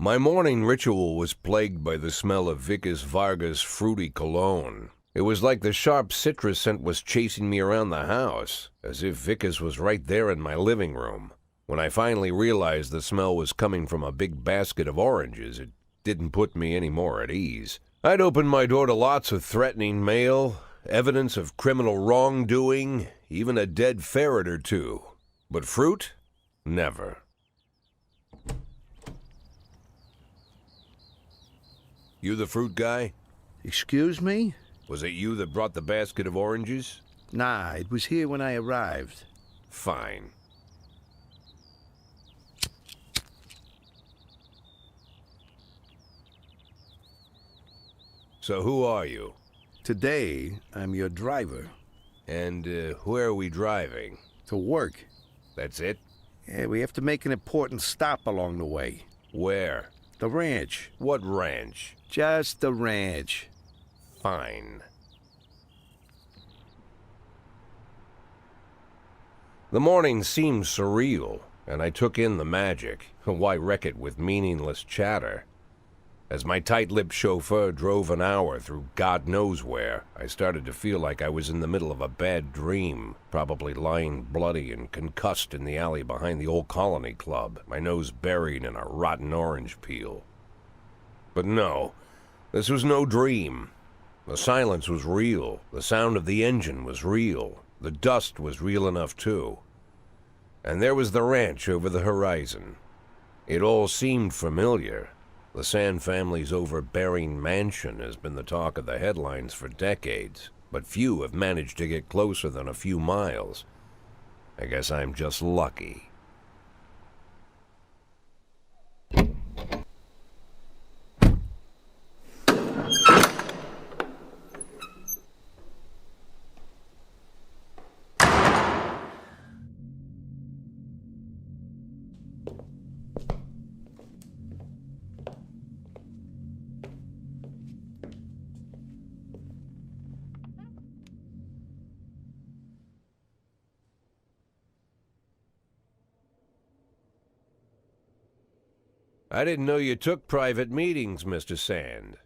My morning ritual was plagued by the smell of Vickers Vargas' fruity cologne. It was like the sharp citrus scent was chasing me around the house, as if Vickers was right there in my living room. When I finally realized the smell was coming from a big basket of oranges, it didn't put me any more at ease. I'd opened my door to lots of threatening mail, evidence of criminal wrongdoing, even a dead ferret or two. But fruit? Never. You the fruit guy? Excuse me? Was it you that brought the basket of oranges? Nah, it was here when I arrived. Fine. So who are you? Today, I'm your driver. And where are we driving? To work. That's it? Yeah, we have to make an important stop along the way. Where? The ranch. What ranch? Just the ranch. Fine. The morning seemed surreal, and I took in the magic. Why wreck it with meaningless chatter? As my tight-lipped chauffeur drove an hour through God knows where, I started to feel like I was in the middle of a bad dream, probably lying bloody and concussed in the alley behind the old Colony Club, my nose buried in a rotten orange peel. But no, this was no dream. The silence was real, the sound of the engine was real, the dust was real enough too. And there was the ranch over the horizon. It all seemed familiar. The Sand family's overbearing mansion has been the talk of the headlines for decades, but few have managed to get closer than a few miles. I guess I'm just lucky. I didn't know you took private meetings, Mr. Sand.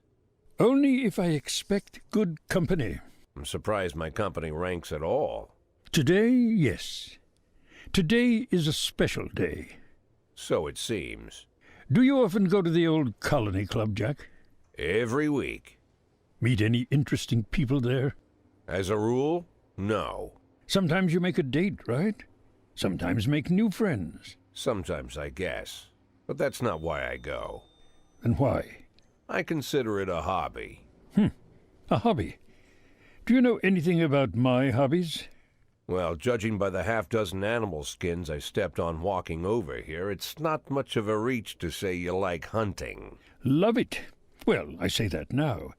Only if I expect good company. I'm surprised my company ranks at all. Today, yes. Today is a special day. So it seems. Do you often go to the old Colony Club, Jack? Every week. Meet any interesting people there? As a rule, no. Sometimes you make a date, right? Sometimes make new friends. Sometimes, I guess. But that's not why I go. And why? I consider it a hobby. A hobby. Do you know anything about my hobbies? Well, judging by the half-dozen animal skins I stepped on walking over here, it's not much of a reach to say you like hunting. Love it. Well, I say that now.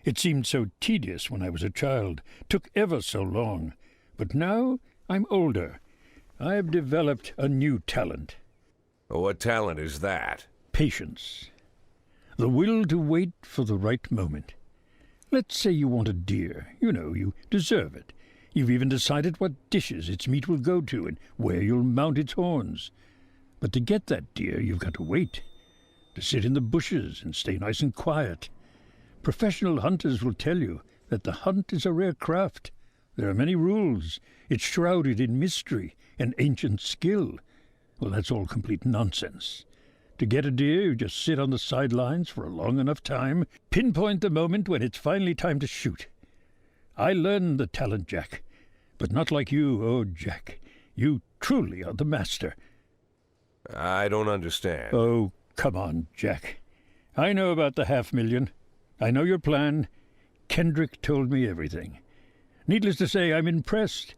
It seemed so tedious when I was a child. Took ever so long. But now I'm older. I've developed a new talent. What talent is that? Patience. The will to wait for the right moment. Let's say you want a deer. You know, you deserve it. You've even decided what dishes its meat will go to and where you'll mount its horns. But to get that deer, you've got to wait. To sit in the bushes and stay nice and quiet. Professional hunters will tell you that the hunt is a rare craft. There are many rules. It's shrouded in mystery and ancient skill. Well, that's all complete nonsense. To get a deer, you just sit on the sidelines for a long enough time, pinpoint the moment when it's finally time to shoot. I learned the talent, Jack, but not like you, oh, Jack. You truly are the master. I don't understand. Oh, come on, Jack. I know about the 500,000. I know your plan. Kendrick told me everything. Needless to say, I'm impressed.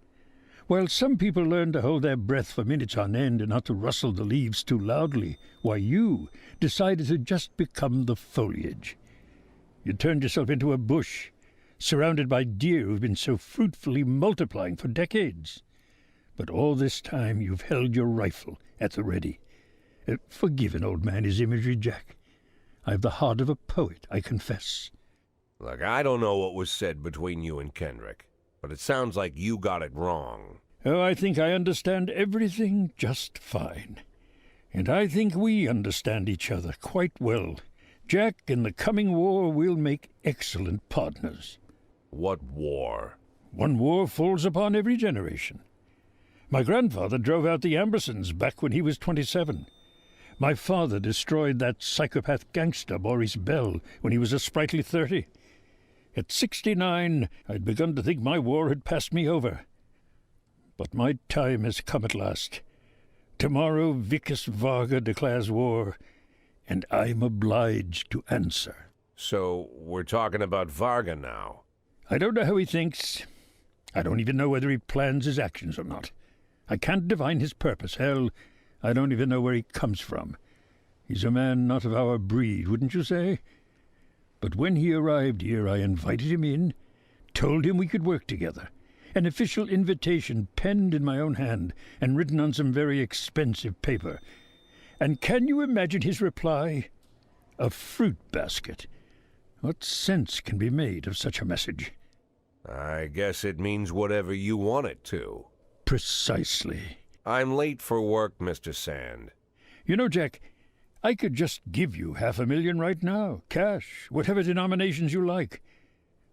While some people learn to hold their breath for minutes on end and not to rustle the leaves too loudly, why you decided to just become the foliage. You turned yourself into a bush, surrounded by deer who've been so fruitfully multiplying for decades. But all this time you've held your rifle at the ready. Forgive an old man his imagery, Jack. I've the heart of a poet, I confess. Look, I don't know what was said between you and Kendrick, but it sounds like you got it wrong. Oh, I think I understand everything just fine. And I think we understand each other quite well. Jack, in the coming war, we'll make excellent partners. What war? One war falls upon every generation. My grandfather drove out the Ambersons back when he was 27. My father destroyed that psychopath gangster Maurice Bell when he was a sprightly 30. At 69, I'd begun to think my war had passed me over. But my time has come at last. Tomorrow Vickers Varga declares war, and I'm obliged to answer. So, we're talking about Varga now. I don't know how he thinks. I don't even know whether he plans his actions or not. I can't divine his purpose. Hell, I don't even know where he comes from. He's a man not of our breed, wouldn't you say? But when he arrived here, I invited him in, told him we could work together. An official invitation penned in my own hand and written on some very expensive paper. And can you imagine his reply? A fruit basket. What sense can be made of such a message? I guess it means whatever you want it to. Precisely. I'm late for work, Mr. Sand. You know, Jack, I could just give you $500,000 right now, cash, whatever denominations you like.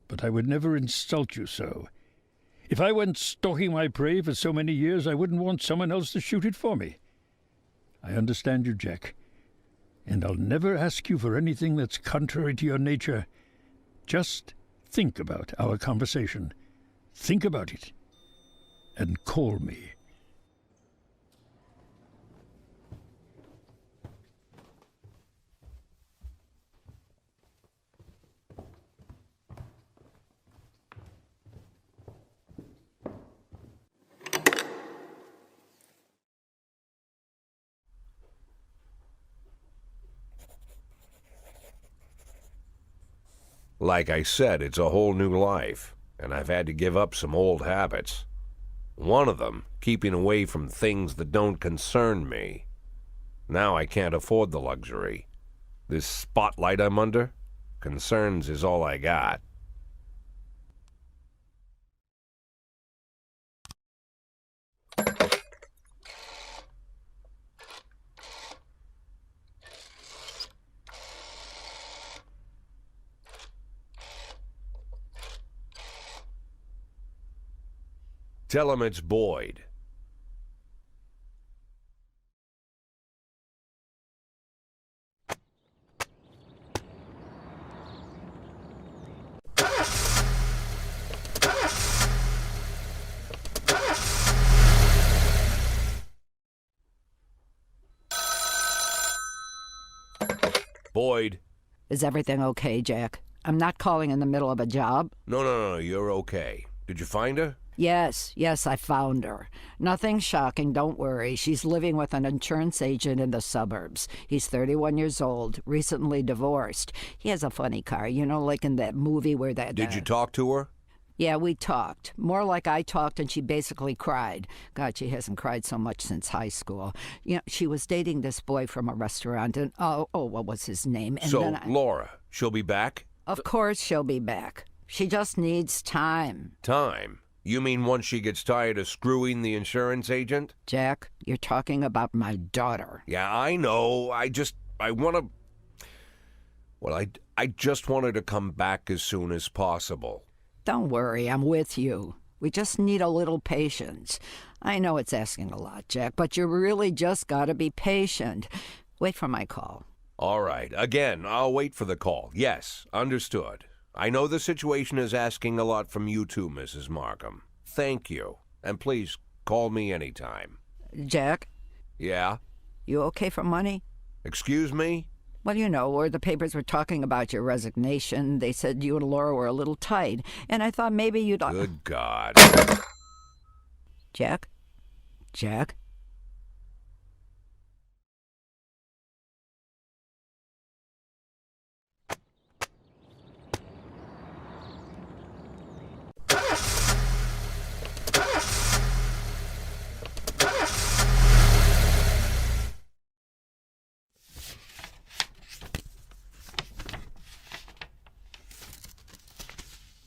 But I would never insult you so. If I went stalking my prey for so many years, I wouldn't want someone else to shoot it for me. I understand you, Jack, and I'll never ask you for anything that's contrary to your nature. Just think about our conversation. Think about it, and call me. Like I said, it's a whole new life, and I've had to give up some old habits. One of them, keeping away from things that don't concern me. Now I can't afford the luxury. This spotlight I'm under, concerns is all I got. Tell him it's Boyd. Boyd. Is everything okay, Jack? I'm not calling in the middle of a job. No, you're okay. Did you find her? Yes, I found her. Nothing shocking, don't worry. She's living with an insurance agent in the suburbs. He's 31 years old, recently divorced. He has a funny car, you know, like in that movie where that... Did you talk to her? Yeah, we talked. More like I talked and she basically cried. God, she hasn't cried so much since high school. You know, she was dating this boy from a restaurant and, what was his name? And so, Laura, she'll be back? Of course she'll be back. She just needs time. Time? You mean once she gets tired of screwing the insurance agent? Jack, you're talking about my daughter. Yeah, I know. I want to... Well, I just want her to come back as soon as possible. Don't worry, I'm with you. We just need a little patience. I know it's asking a lot, Jack, but you really just gotta be patient. Wait for my call. All right. Again, I'll wait for the call. Yes, understood. I know the situation is asking a lot from you too, Mrs. Markham. Thank you. And please, call me anytime. Jack? Yeah? You okay for money? Excuse me? Well, you know, where the papers were talking about your resignation, they said you and Laura were a little tight, and I thought maybe you'd... Good God. Jack? Jack?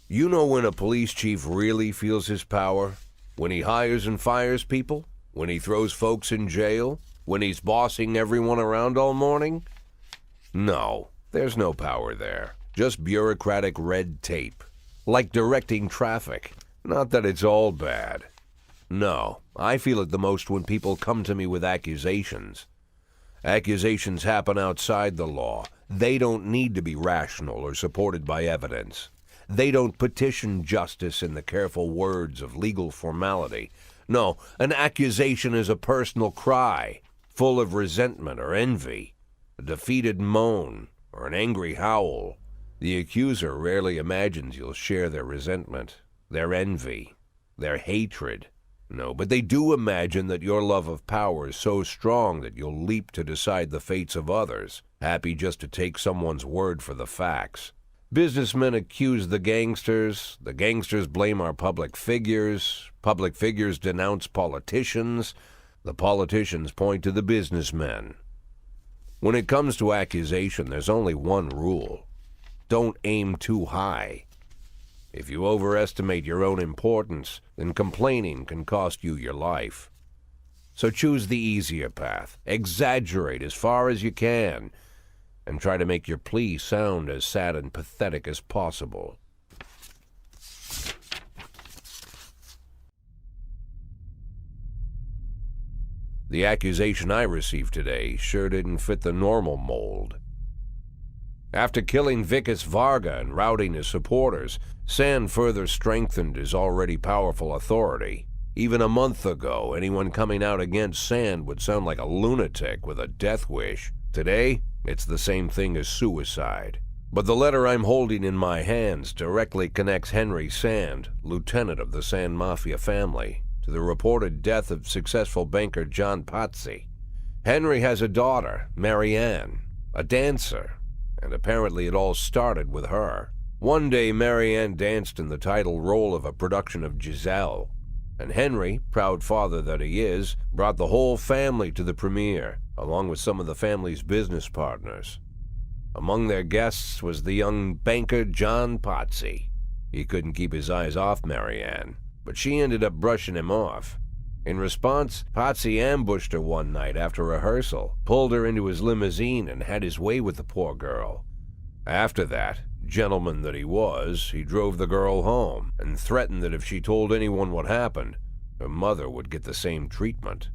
You know when a police chief really feels his power? When he hires and fires people? When he throws folks in jail? when he's bossing everyone around all morning? No, there's no power there. Just bureaucratic red tape. Like directing traffic. Not that it's all bad. No, I feel it the most when people come to me with accusations. Accusations happen outside the law. They don't need to be rational or supported by evidence. They don't petition justice in the careful words of legal formality. No, an accusation is a personal cry, full of resentment or envy, a defeated moan, or an angry howl. The accuser rarely imagines you'll share their resentment, their envy, their hatred. No, but they do imagine that your love of power is so strong that you'll leap to decide the fates of others, happy just to take someone's word for the facts. Businessmen accuse the gangsters blame our public figures denounce politicians, the politicians point to the businessmen. When it comes to accusation, there's only one rule. Don't aim too high. If you overestimate your own importance, then complaining can cost you your life. So choose the easier path. Exaggerate as far as you can, and try to make your plea sound as sad and pathetic as possible. The accusation I received today sure didn't fit the normal mold. After killing Vikas Varga and routing his supporters, Sand further strengthened his already powerful authority. Even a month ago, anyone coming out against Sand would sound like a lunatic with a death wish. Today, it's the same thing as suicide. But the letter I'm holding in my hands directly connects Henry Sand, lieutenant of the Sand Mafia family, to the reported death of successful banker John Pazzi. Henry has a daughter, Marianne, a dancer, and apparently it all started with her. One day, Marianne danced in the title role of a production of Giselle, and Henry, proud father that he is, brought the whole family to the premiere, along with some of the family's business partners. Among their guests was the young banker John Pazzi. He couldn't keep his eyes off Marianne, but she ended up brushing him off. In response, Pazzi ambushed her one night after rehearsal, pulled her into his limousine, and had his way with the poor girl. After that, gentleman that he was, he drove the girl home and threatened that if she told anyone what happened, her mother would get the same treatment.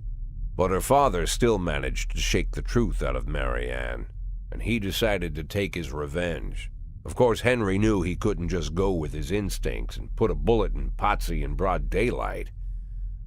But her father still managed to shake the truth out of Marianne, and he decided to take his revenge. Of course, Henry knew he couldn't just go with his instincts and put a bullet in Pazzi in broad daylight.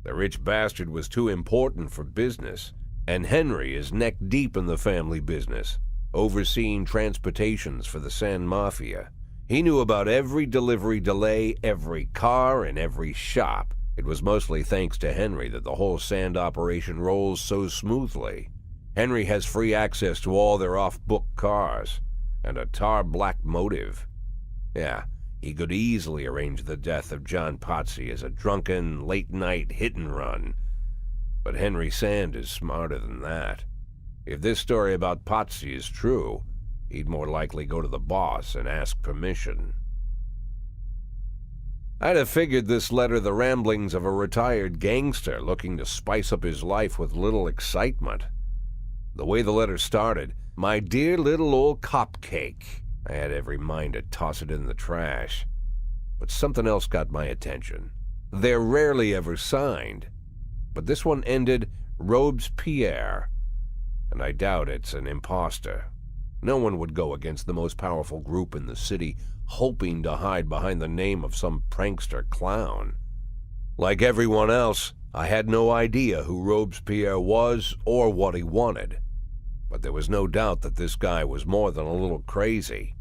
The rich bastard was too important for business, and Henry is neck-deep in the family business, overseeing transportations for the Sand Mafia. He knew about every delivery delay, every car, and every shop. It was mostly thanks to Henry that the whole Sand operation rolls so smoothly. Henry has free access to all their off-book cars, and a tar-black motive. Yeah, he could easily arrange the death of John Pazzi as a drunken, late-night hit-and-run. But Henry Sand is smarter than that. If this story about Pazzi is true, he'd more likely go to the boss and ask permission. I'd have figured this letter the ramblings of a retired gangster looking to spice up his life with little excitement. The way the letter started, "My dear little old cupcake," I had every mind to toss it in the trash. But something else got my attention. They're rarely ever signed, but this one ended Robespierre, and I doubt it's an imposter. No one would go against the most powerful group in the city, hoping to hide behind the name of some prankster clown. Like everyone else, I had no idea who Robespierre was or what he wanted. But there was no doubt that this guy was more than a little crazy.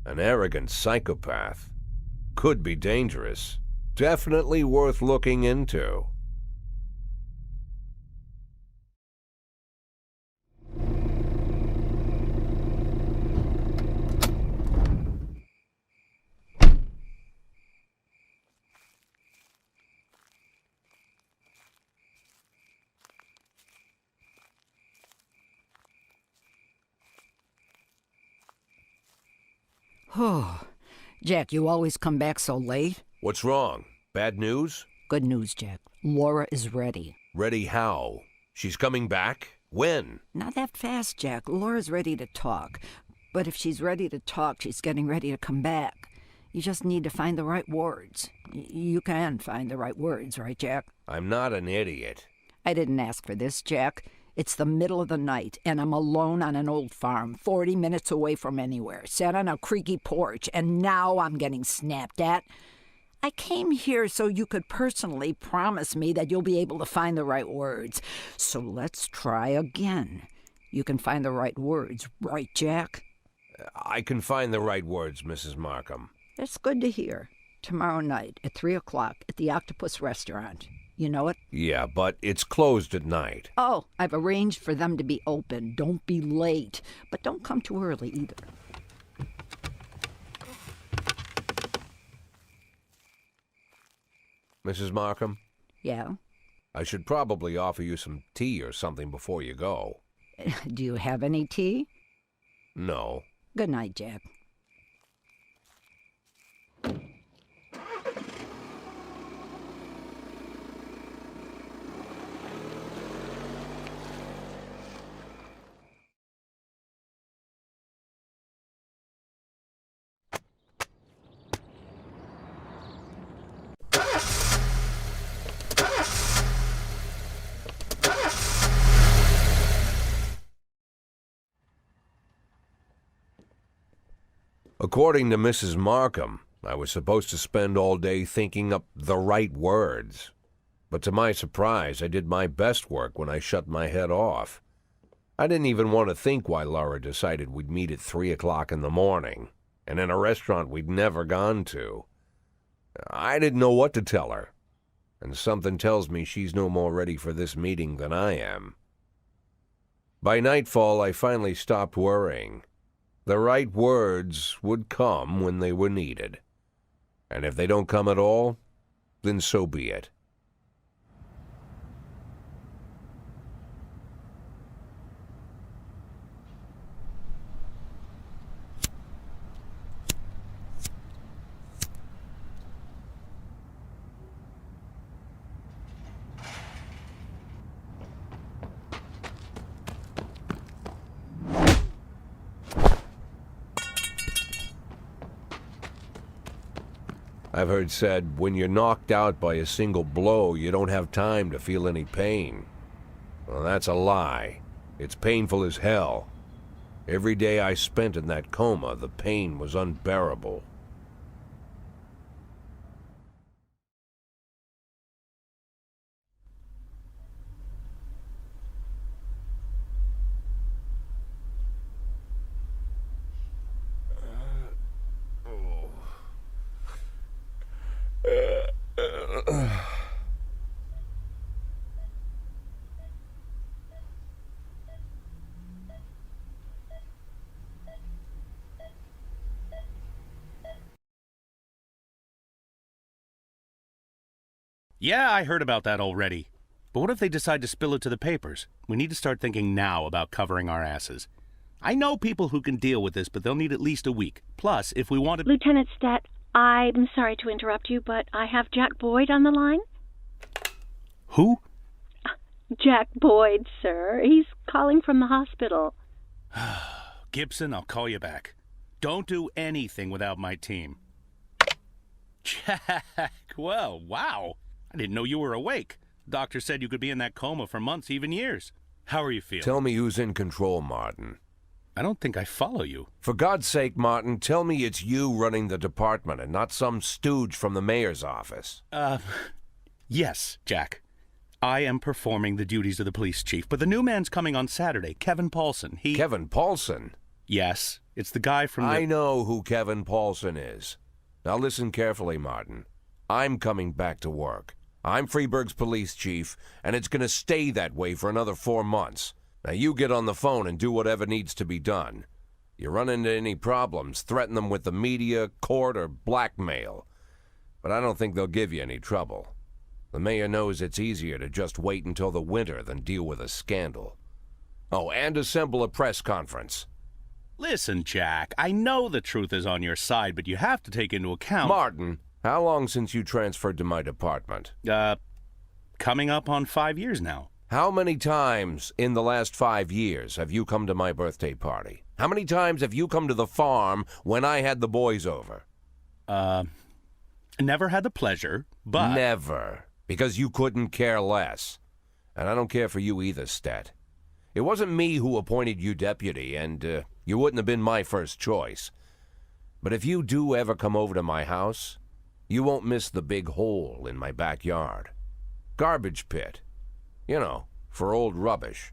An arrogant psychopath. Could be dangerous. Definitely worth looking into. Oh, Jack, you always come back so late. What's wrong? Bad news? Good news, Jack. Laura is ready. Ready how? She's coming back? When? Not that fast, Jack. Laura's ready to talk. But if she's ready to talk, she's getting ready to come back. You just need to find the right words. You can find the right words, right, Jack? I'm not an idiot. I didn't ask for this, Jack. It's the middle of the night, and I'm alone on an old farm, 40 minutes away from anywhere, sat on a creaky porch, and now I'm getting snapped at. I came here so you could personally promise me that you'll be able to find the right words. So let's try again. You can find the right words, right, Jack? I can find the right words, Mrs. Markham. That's good to hear. Tomorrow night at 3 o'clock at the Octopus Restaurant. You know it? Yeah, but it's closed at night. Oh, I've arranged for them to be open. Don't be late. But don't come too early either. Mrs. Markham? Yeah? I should probably offer you some tea or something before you go. Do you have any tea? No. Good night, Jack. According to Mrs. Markham, I was supposed to spend all day thinking up the right words. But to my surprise, I did my best work when I shut my head off. I didn't even want to think why Laura decided we'd meet at 3 o'clock in the morning, and in a restaurant we'd never gone to. I didn't know what to tell her, and something tells me she's no more ready for this meeting than I am. By nightfall, I finally stopped worrying. The right words would come when they were needed. And if they don't come at all, then so be it. I've heard said, when you're knocked out by a single blow, you don't have time to feel any pain. Well, that's a lie. It's painful as hell. Every day I spent in that coma, the pain was unbearable. Yeah, I heard about that already. But what if they decide to spill it to the papers? We need to start thinking now about covering our asses. I know people who can deal with this, but they'll need at least a week. Plus, if we want to... Lieutenant Stat, I'm sorry to interrupt you, but I have Jack Boyd on the line. Who? Jack Boyd, sir. He's calling from the hospital. Gibson, I'll call you back. Don't do anything without my team. Jack, well, wow. I didn't know you were awake. Doctor said you could be in that coma for months, even years. How are you feeling? Tell me who's in control, Martin. I don't think I follow you. For God's sake, Martin, tell me it's you running the department and not some stooge from the mayor's office. Yes, Jack. I am performing the duties of the police chief, but the new man's coming on Saturday, Kevin Paulson. Kevin Paulson? Yes, it's the guy from the... I know who Kevin Paulson is. Now listen carefully, Martin. I'm coming back to work. I'm Freeburg's police chief, and it's going to stay that way for another 4 months. Now you get on the phone and do whatever needs to be done. You run into any problems, threaten them with the media, court, or blackmail. But I don't think they'll give you any trouble. The mayor knows it's easier to just wait until the winter than deal with a scandal. Oh, and assemble a press conference. Listen, Jack, I know the truth is on your side, but you have to take into account... Martin, how long since you transferred to my department? Coming up on 5 years now. How many times in the last 5 years have you come to my birthday party? How many times have you come to the farm when I had the boys over? Never had the pleasure, but... Never. Because you couldn't care less. And I don't care for you either, Stet. It wasn't me who appointed you deputy, and you wouldn't have been my first choice. But if you do ever come over to my house, you won't miss the big hole in my backyard. Garbage pit. You know, for old rubbish.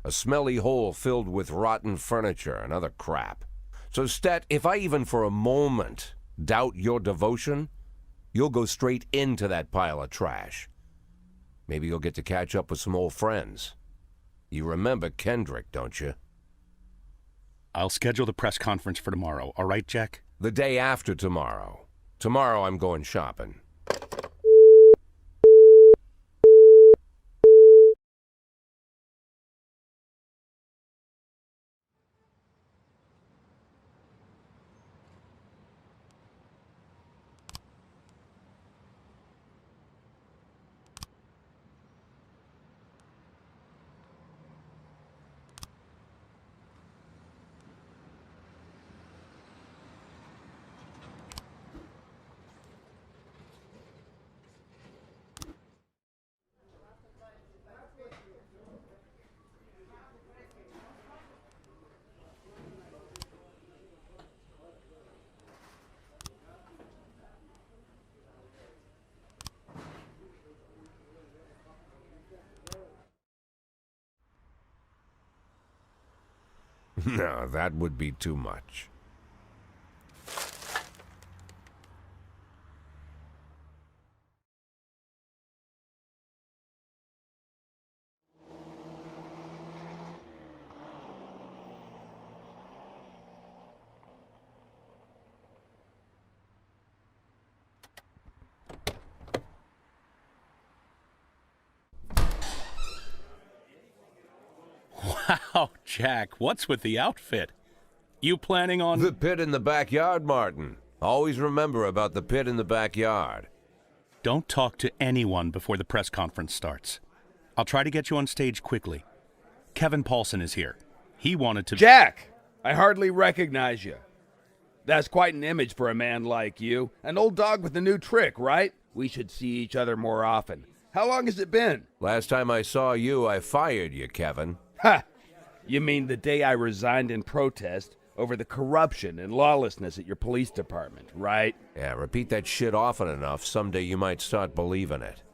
A smelly hole filled with rotten furniture and other crap. So, Stet, if I even for a moment doubt your devotion, you'll go straight into that pile of trash. Maybe you'll get to catch up with some old friends. You remember Kendrick, don't you? I'll schedule the press conference for tomorrow, all right, Jack? The day after tomorrow. Tomorrow I'm going shopping. No, that would be too much. Wow, Jack, what's with the outfit? You planning on... The pit in the backyard, Martin. Always remember about the pit in the backyard. Don't talk to anyone before the press conference starts. I'll try to get you on stage quickly. Kevin Paulson is here. He wanted to... Jack! I hardly recognize you. That's quite an image for a man like you. An old dog with a new trick, right? We should see each other more often. How long has it been? Last time I saw you, I fired you, Kevin. Ha! You mean the day I resigned in protest over the corruption and lawlessness at your police department, right? Yeah, repeat that shit often enough, someday you might start believing it.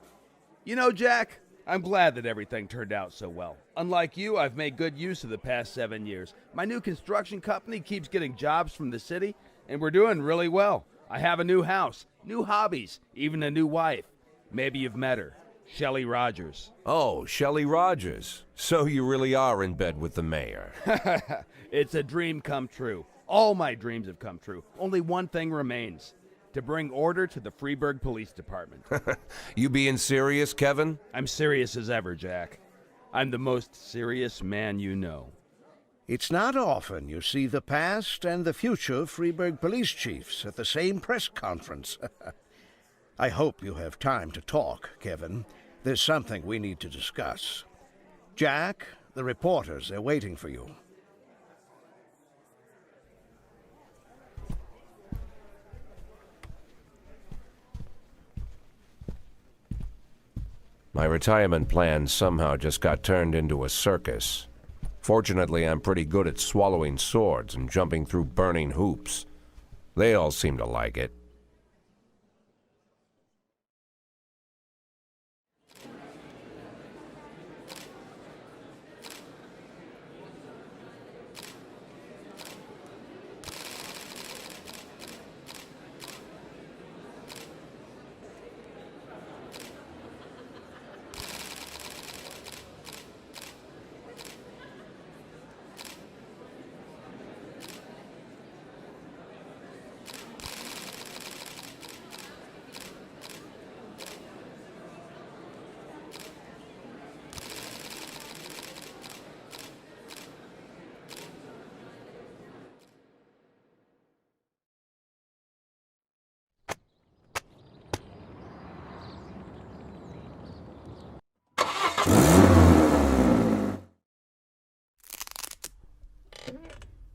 You know, Jack, I'm glad that everything turned out so well. Unlike you, I've made good use of the past 7 years. My new construction company keeps getting jobs from the city, and we're doing really well. I have a new house, new hobbies, even a new wife. Maybe you've met her. Shelley Rogers. Oh, Shelley Rogers. So you really are in bed with the mayor. It's a dream come true. All my dreams have come true. Only one thing remains. To bring order to the Freeburg Police Department. You being serious, Kevin? I'm serious as ever, Jack. I'm the most serious man you know. It's not often you see the past and the future Freeburg police chiefs at the same press conference. I hope you have time to talk, Kevin. There's something we need to discuss. Jack, the reporters are waiting for you. My retirement plan somehow just got turned into a circus. Fortunately, I'm pretty good at swallowing swords and jumping through burning hoops. They all seem to like it.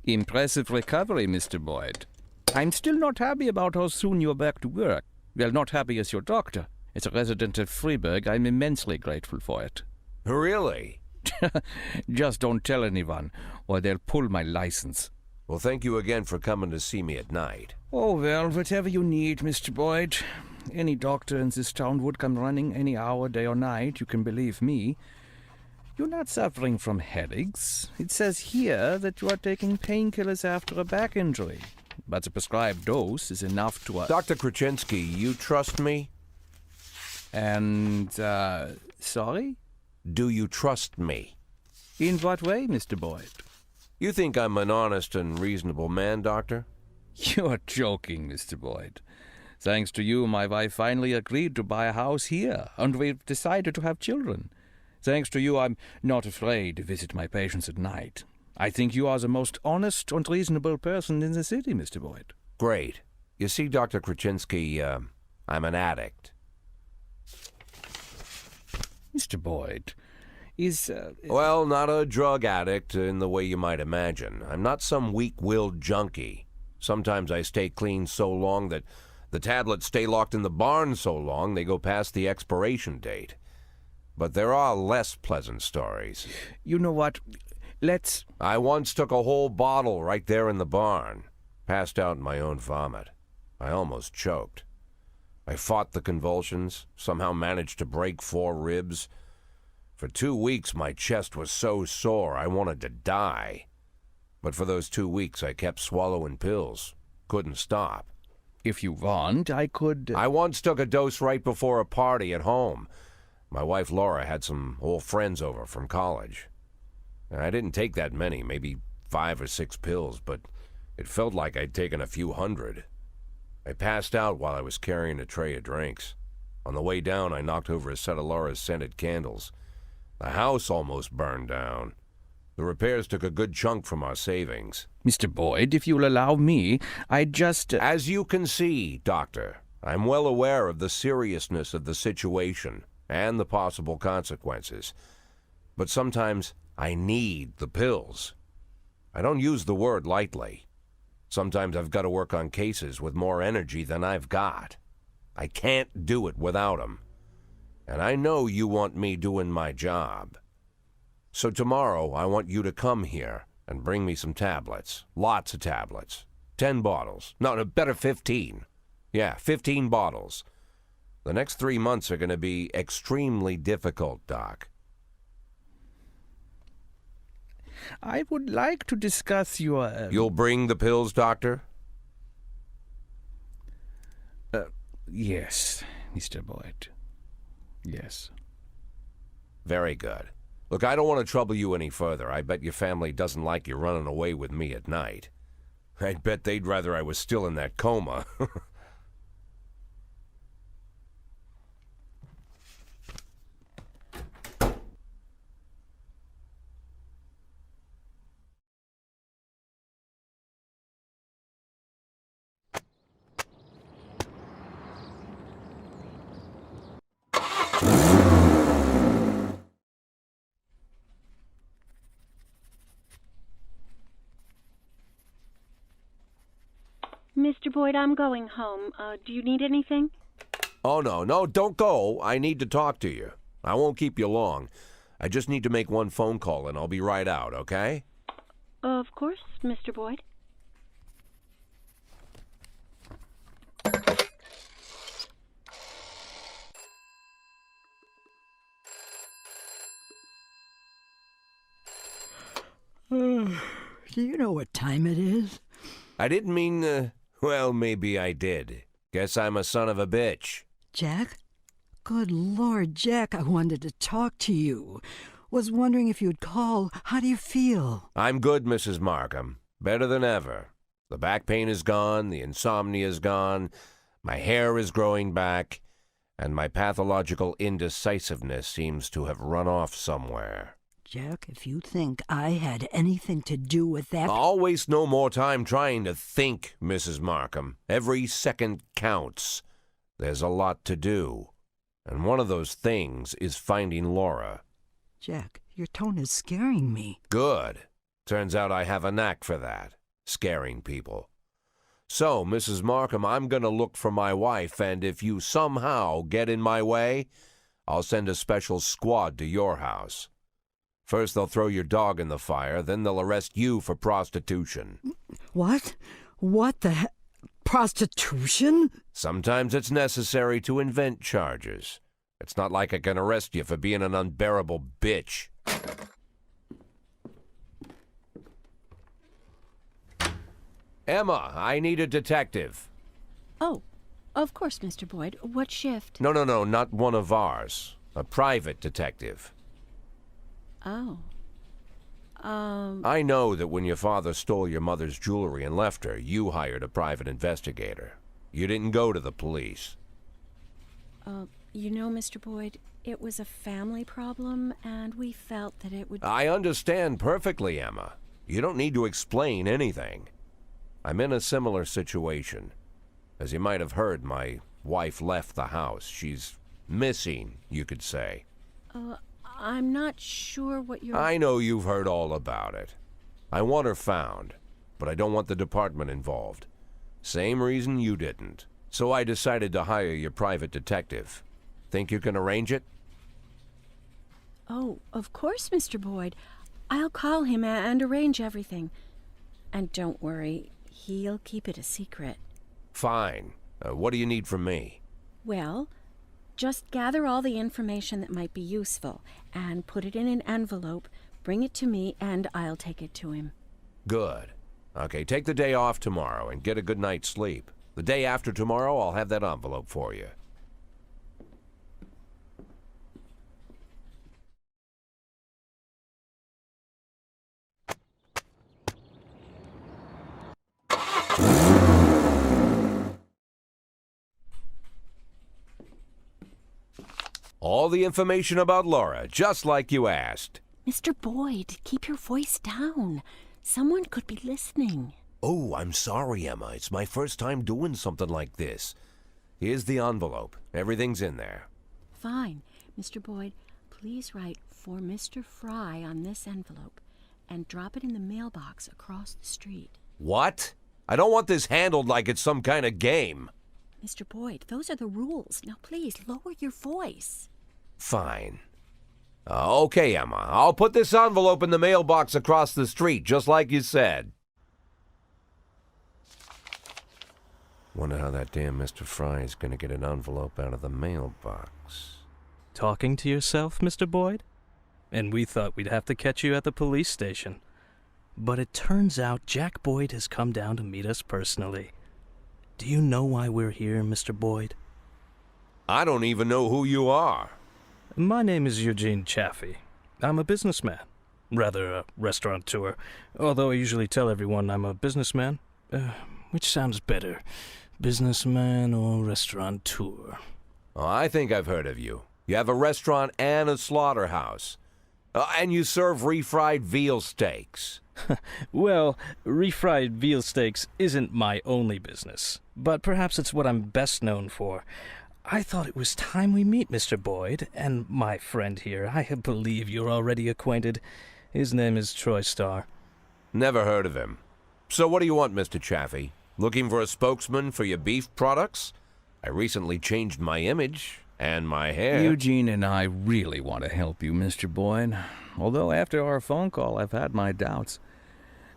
Impressive recovery, Mr. Boyd. I'm still not happy about how soon you're back to work. Well, not happy as your doctor. As a resident of Freiburg, I'm immensely grateful for it. Really? Just don't tell anyone, or they'll pull my license. Well, thank you again for coming to see me at night. Oh, well, whatever you need, Mr. Boyd. Any doctor in this town would come running any hour, day or night, you can believe me. You're not suffering from headaches. It says here that you are taking painkillers after a back injury. But the prescribed dose is enough to... Dr. Krichinsky, you trust me? And, sorry? Do you trust me? In what way, Mr. Boyd? You think I'm an honest and reasonable man, Doctor? You're joking, Mr. Boyd. Thanks to you, my wife finally agreed to buy a house here, and we've decided to have children. Thanks to you, I'm not afraid to visit my patients at night. I think you are the most honest and reasonable person in the city, Mr. Boyd. Great. You see, Dr. Krichinsky, I'm an addict. Mr. Boyd, is... Well, not a drug addict in the way you might imagine. I'm not some weak-willed junkie. Sometimes I stay clean so long that the tablets stay locked in the barn so long they go past the expiration date. But there are less pleasant stories. You know what? Let's... I once took a whole bottle right there in the barn. Passed out in my own vomit. I almost choked. I fought the convulsions, somehow managed to break 4 ribs. For 2 weeks, my chest was so sore I wanted to die. But for those 2 weeks, I kept swallowing pills. Couldn't stop. If you want, I could... I once took a dose right before a party at home. My wife Laura had some old friends over from college. I didn't take that many, maybe 5 or 6 pills, but it felt like I'd taken a few hundred. I passed out while I was carrying a tray of drinks. On the way down, I knocked over a set of Laura's scented candles. The house almost burned down. The repairs took a good chunk from our savings. Mr. Boyd, if you'll allow me, I'd just... As you can see, Doctor, I'm well aware of the seriousness of the situation and the possible consequences. But sometimes I need the pills. I don't use the word lightly. Sometimes I've got to work on cases with more energy than I've got. I can't do it without 'em. And I know you want me doing my job. So tomorrow I want you to come here and bring me some tablets. Lots of tablets. 10 bottles. No, better 15. Yeah, 15 bottles. The next 3 months are going to be extremely difficult, Doc. I would like to discuss your... You'll bring the pills, Doctor? Yes, Mr. Boyd. Yes. Very good. Look, I don't want to trouble you any further. I bet your family doesn't like you running away with me at night. I'd bet they'd rather I was still in that coma. Mr. Boyd, I'm going home. Do you need anything? Oh, no, don't go. I need to talk to you. I won't keep you long. I just need to make one phone call and I'll be right out, okay? Of course, Mr. Boyd. Do you know what time it is? I didn't mean, well, maybe I did. Guess I'm a son of a bitch. Jack? Good Lord, Jack, I wanted to talk to you. Was wondering if you'd call. How do you feel? I'm good, Mrs. Markham. Better than ever. The back pain is gone, the insomnia is gone, my hair is growing back, and my pathological indecisiveness seems to have run off somewhere. Jack, if you think I had anything to do with that... I'll waste no more time trying to think, Mrs. Markham. Every second counts. There's a lot to do. And one of those things is finding Laura. Jack, your tone is scaring me. Good. Turns out I have a knack for that. scaring people. So, Mrs. Markham, I'm going to look for my wife, and if you somehow get in my way, I'll send a special squad to your house. First they'll throw your dog in the fire, then they'll arrest you for prostitution. What? What the prostitution? Sometimes it's necessary to invent charges. It's not like I can arrest you for being an unbearable bitch. Emma, I need a detective. Oh, of course, Mr. Boyd. What shift? No, not one of ours. A private detective. Oh. I know that when your father stole your mother's jewelry and left her, you hired a private investigator. You didn't go to the police. You know, Mr. Boyd, it was a family problem, and we felt that it would... I understand perfectly, Emma. You don't need to explain anything. I'm in a similar situation. As you might have heard, my wife left the house. She's missing, you could say. I'm not sure what you're... I know you've heard all about it. I want her found, but I don't want the department involved. Same reason you didn't. So I decided to hire your private detective. Think you can arrange it? Oh, of course, Mr. Boyd. I'll call him and arrange everything. And don't worry, he'll keep it a secret. Fine. What do you need from me? Well, just gather all the information that might be useful and put it in an envelope, bring it to me, and I'll take it to him. Good. Okay, take the day off tomorrow and get a good night's sleep. The day after tomorrow, I'll have that envelope for you. All the information about Laura, just like you asked. Mr. Boyd, keep your voice down. Someone could be listening. Oh, I'm sorry, Emma. It's my first time doing something like this. Here's the envelope. Everything's in there. Fine. Mr. Boyd, please write for Mr. Fry on this envelope and drop it in the mailbox across the street. What? I don't want this handled like it's some kind of game. Mr. Boyd, those are the rules. Now please, lower your voice. Fine. Okay, Emma. I'll put this envelope in the mailbox across the street, just like you said. Wonder how that damn Mr. Fry is going to get an envelope out of the mailbox. Talking to yourself, Mr. Boyd? And we thought we'd have to catch you at the police station. But it turns out Jack Boyd has come down to meet us personally. Do you know why we're here, Mr. Boyd? I don't even know who you are. My name is Eugene Chaffee. I'm a businessman. Rather, a restaurateur. Although I usually tell everyone I'm a businessman. Which sounds better? Businessman or restaurateur? Oh, I think I've heard of you. You have a restaurant and a slaughterhouse. And you serve refried veal steaks. Well, refried veal steaks isn't my only business, but perhaps it's what I'm best known for. I thought it was time we meet, Mr. Boyd, and my friend here. I believe you're already acquainted. His name is Troy Starr. Never heard of him. So what do you want, Mr. Chaffee? Looking for a spokesman for your beef products? I recently changed my image and my hair. Eugene and I really want to help you, Mr. Boyd. Although after our phone call, I've had my doubts.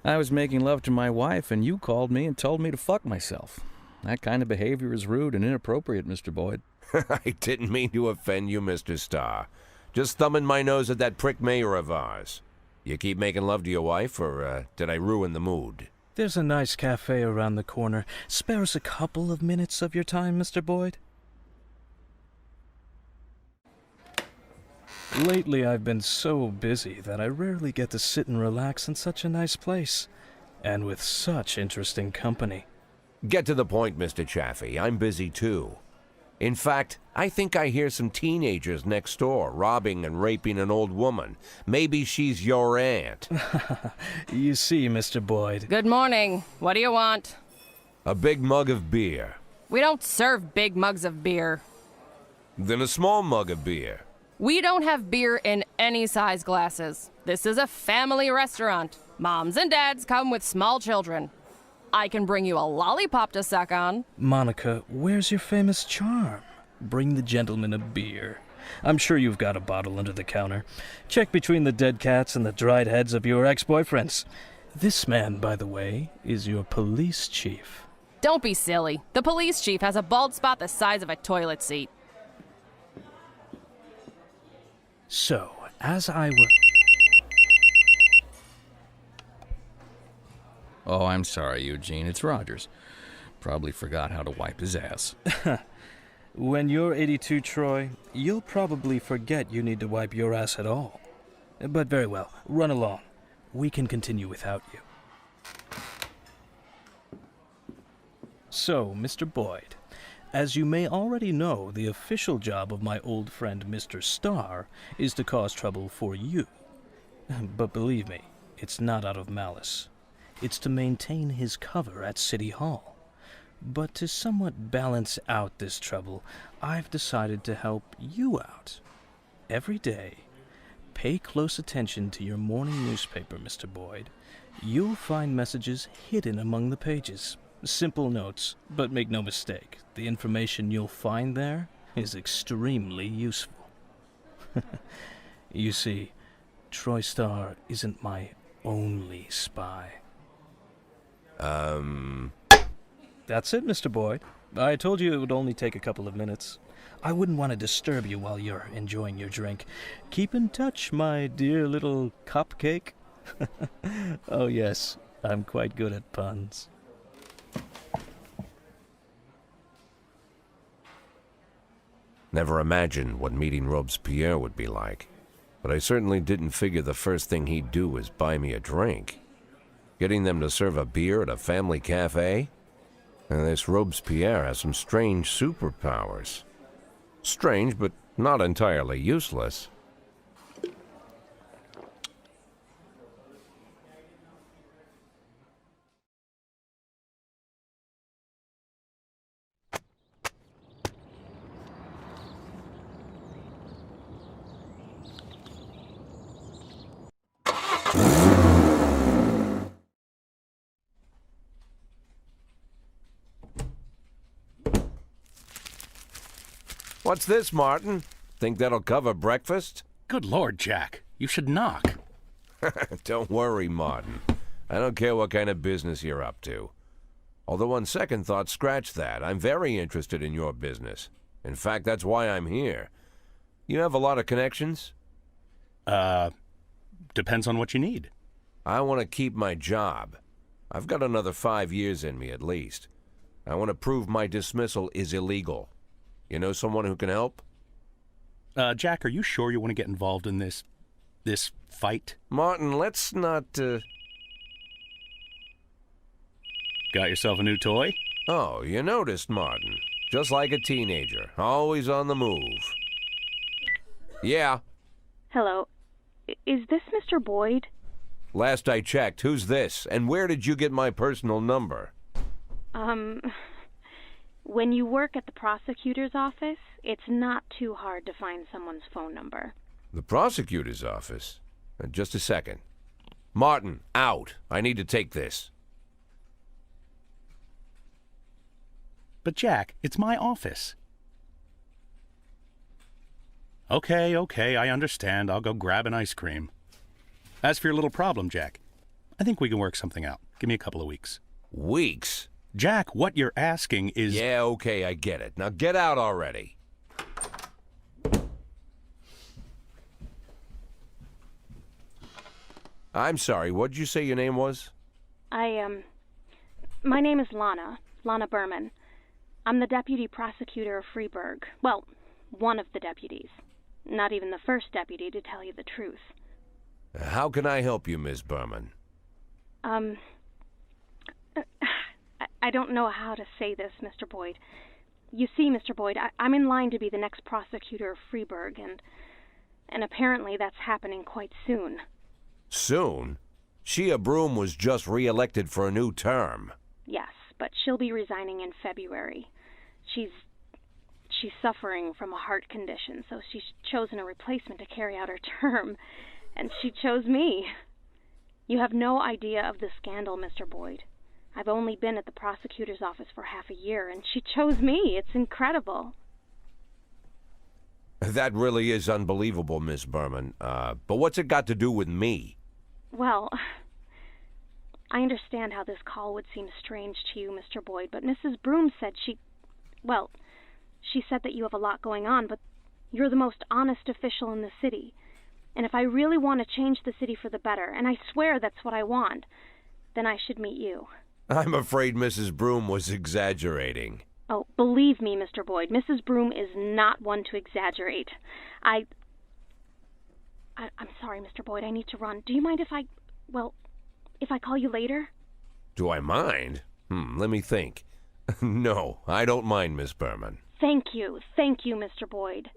I was making love to my wife, and you called me and told me to fuck myself. That kind of behavior is rude and inappropriate, Mr. Boyd. I didn't mean to offend you, Mr. Starr. Just thumbing my nose at that prick mayor of ours. You keep making love to your wife, or did I ruin the mood? There's a nice cafe around the corner. Spare us a couple of minutes of your time, Mr. Boyd. Lately, I've been so busy that I rarely get to sit and relax in such a nice place, and with such interesting company. Get to the point, Mr. Chaffee. I'm busy, too. In fact, I think I hear some teenagers next door robbing and raping an old woman. Maybe she's your aunt. You see, Mr. Boyd. Good morning. What do you want? A big mug of beer. We don't serve big mugs of beer. Then a small mug of beer. We don't have beer in any size glasses. This is a family restaurant. Moms and dads come with small children. I can bring you a lollipop to suck on. Monica, where's your famous charm? Bring the gentleman a beer. I'm sure you've got a bottle under the counter. Check between the dead cats and the dried heads of your ex-boyfriends. This man, by the way, is your police chief. Don't be silly. The police chief has a bald spot the size of a toilet seat. So, as I were... Oh, I'm sorry, Eugene. It's Rogers. Probably forgot how to wipe his ass. When you're 82, Troy, you'll probably forget you need to wipe your ass at all. But very well, run along. We can continue without you. So, Mr. Boyd, as you may already know, the official job of my old friend Mr. Starr is to cause trouble for you. But believe me, it's not out of malice. It's to maintain his cover at City Hall. But to somewhat balance out this trouble, I've decided to help you out. Every day, pay close attention to your morning newspaper, Mr. Boyd. You'll find messages hidden among the pages. Simple notes, but make no mistake, the information you'll find there is extremely useful. You see, Troy Starr isn't my only spy. That's it, Mr. Boyd. I told you it would only take a couple of minutes. I wouldn't want to disturb you while you're enjoying your drink. Keep in touch, my dear little cupcake. Oh yes, I'm quite good at puns. Never imagined what meeting Robespierre would be like, but I certainly didn't figure the first thing he'd do was buy me a drink. Getting them to serve a beer at a family cafe? And this Robespierre has some strange superpowers. Strange, but not entirely useless. What's this, Martin? Think that'll cover breakfast? Good Lord, Jack. You should knock. Don't worry, Martin. I don't care what kind of business you're up to. Although on second thought, scratch that. I'm very interested in your business. In fact, that's why I'm here. You have a lot of connections? Depends on what you need. I want to keep my job. I've got another 5 years in me, at least. I want to prove my dismissal is illegal. You know someone who can help? Jack, are you sure you want to get involved in this fight? Martin, let's not, Got yourself a new toy? Oh, you noticed, Martin. Just like a teenager, always on the move. Yeah. Hello. Is this Mr. Boyd? Last I checked, who's this? And where did you get my personal number? When you work at the prosecutor's office, it's not too hard to find someone's phone number. The prosecutor's office? Just a second. Martin, out. I need to take this. But Jack, it's my office. Okay, I understand. I'll go grab an ice cream. As for your little problem, Jack, I think we can work something out. Give me a couple of weeks. Weeks? Jack, what you're asking is... Yeah, okay, I get it. Now get out already. I'm sorry, what'd you say your name was? My name is Lana Berman. I'm the deputy prosecutor of Freeburg. Well, one of the deputies. Not even the first deputy, to tell you the truth. How can I help you, Miss Berman? I don't know how to say this, Mr. Boyd. You see, Mr. Boyd, I'm in line to be the next prosecutor of Freeburg, and apparently that's happening quite soon. Soon? Shea Broom was just re-elected for a new term. Yes, but she'll be resigning in February. She's suffering from a heart condition, so she's chosen a replacement to carry out her term, and she chose me. You have no idea of the scandal, Mr. Boyd. I've only been at the prosecutor's office for half a year, and she chose me. It's incredible. That really is unbelievable, Miss Berman. But what's it got to do with me? Well, I understand how this call would seem strange to you, Mr. Boyd, but Mrs. Broom said she said that you have a lot going on, but you're the most honest official in the city. And if I really want to change the city for the better, and I swear that's what I want, then I should meet you. I'm afraid Mrs. Broom was exaggerating. Oh, believe me, Mr. Boyd, Mrs. Broom is not one to exaggerate. I'm sorry, Mr. Boyd, I need to run. Do you mind if I call you later? Do I mind? Let me think. No, I don't mind, Miss Berman. Thank you, Mr. Boyd.